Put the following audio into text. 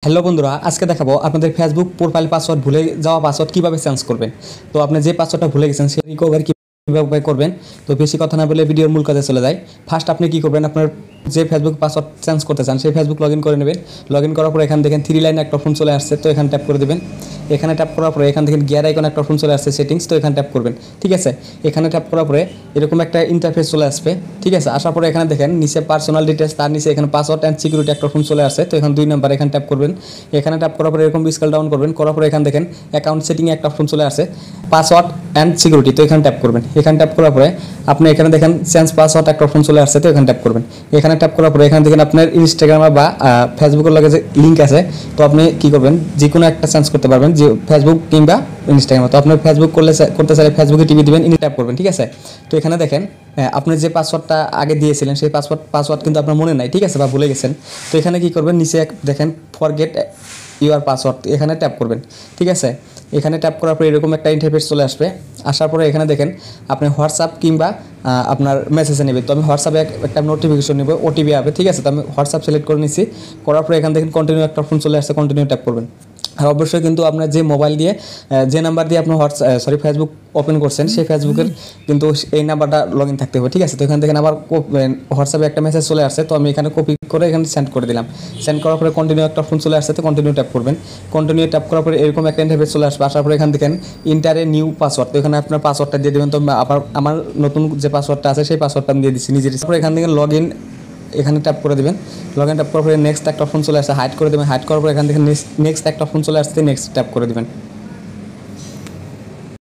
Hello বন্ধুরা, আজকে দেখাবো আপনাদের ফেসবুক প্রোফাইল পাসওয়ার্ড ভুলে যাওয়া পাসওয়ার্ড কীভাবে চেঞ্জ করবেন। তো আপনি যে পাসওয়ার্ডটা ভুলে গেছেন সে রিকভার কীভাবে করবেন। তো বেশি কথা না বলে ভিডিওর মূল কাজে চলে যায়। ফার্স্ট আপনি কী করবেন, আপনার যে ফেসবুক পাসওয়ার্ড চেঞ্জ করতে চান সেই ফেসবুক লগ ইন করে নেবেন। লগ ইন করার পর এখান দেখেন 3 লাইন একটা অপশন চলে আসছে, তো এখানে ট্যাপ করে দেবেন। এখানে ট্যাপ করার পরে এখান থেকে গিয়ার আইকন একটা অপশন চলে আসছে সেটিংস, তো এখানে ট্যাপ করবেন। ঠিক আছে, এখানে ট্যাপ করার পরে এরকম একটা ইন্টারফেস চলে আসবে। ঠিক আছে, আসার পরে এখানে দেখেন নিচে পার্সোনাল ডিটেলস, তার নিচে এখানে পাসওয়ার্ড অ্যান্ড সিকিউরিটি একটা অপশন চলে আসছে, তো এখানে 2 নাম্বার এখানে ট্যাপ করবেন। এখানে ট্যাপ করার পরে এরকম স্কেল ডাউন করবেন, করার পরে এখানে দেখেন অ্যাকাউন্ট সেটিংয়ে একটা অপশন চলে আসে পাসওয়ার্ড অ্যান্ড সিকিউরিটি, তো এখানে ট্যাপ করবেন। এখানে ট্যাপ করার পরে আপনি এখানে দেখেন চেঞ্জ পাসওয়ার্ড একটা অপশন চলে আসছে, তো এখানে ট্যাপ করবেন। এখানে ট্যাপ করার পরে এখানে দেখেন আপনার ইনস্টাগ্রাম বা ফেসবুকের লগে যে লিঙ্ক আছে, তো আপনি কী করবেন, যে কোনো একটা চেঞ্জ করতে পারবেন, যে ফেসবুক কিংবা ইনস্টাগ্রাম। তো আপনি ফেসবুক করতে চাইলে ফেসবুকে টিভি দিবেন, ট্যাপ করবেন। ঠিক আছে, তো এখানে দেখেন আপনি যে পাসওয়ার্ডটা আগে দিয়েছিলেন সেই পাসওয়ার্ড কিন্তু আপনার মনে নাই, ঠিক আছে, বা ভুলে গেছেন। তো এখানে কী করবেন, নিচে দেখেন ফরগেট ইউর পাসওয়ার্ড, এখানে ট্যাপ করবেন। ঠিক আছে, এখানে ট্যাপ করার পরে এরকম একটা ইন্টারফেস চলে আসবে। আসার পরে এখানে দেখেন আপনি হোয়াটসঅ্যাপ কিংবা আপনার মেসেজে নেবে, তো আমি হোয়াটসঅ্যাপে একটা নোটিফিকেশন নেব, ওটিপি হবে। ঠিক আছে, তো আমি হোয়াটসঅ্যাপ সিলেক্ট করে নিচ্ছি। করার পরে এখানে দেখেন কন্টিনিউ একটা অপশন চলে আসছে, কন্টিনিউ ট্যাপ করবেন। আর অবশ্যই কিন্তু আপনার যে মোবাইল দিয়ে যে নাম্বার দিয়ে আপনি ফেসবুক ওপেন করছেন সেই ফেসবুকের কিন্তু এই নাম্বারটা লগ ইন থাকতে হবে। ঠিক আছে, তো এখান থেকে আবার হোয়াটসঅ্যাপে একটা মেসেজ চলে আসছে, তো আমি এখানে কপি করে এখানে সেন্ড করে দিলাম। সেন্ড করার পরে কন্টিনিউ একটা অপশন চলে আসছে, তো কন্টিনিউ ট্যাপ করবেন। কন্টিনিউ ট্যাপ করার পরে এরকম একটা ইন্টারফেস চলে আসবে। আসার পরে এখানে দেখেন ইন্টারে নিউ পাসওয়ার্ড, তো এখানে আপনার পাসওয়ার্ডটা দিয়ে দেবেন। তো আবার আমার নতুন যে পাসওয়ার্ডটা আছে সেই পাসওয়ার্ডটা আমি দিয়ে দিচ্ছি নিজের। তারপরে এখান থেকে লগ ইন এখানে ট্যাপ করে দেবেন। লগ ইন ট্যাপ করার পরে নেক্সট একটা অপশন চলে আসছে, হাইড করে দেবেন। হাইড করার পরে এখান থেকে নেক্সট একটা অপশন চলে আসছে, নেক্সট ট্যাপ করে দেবেন।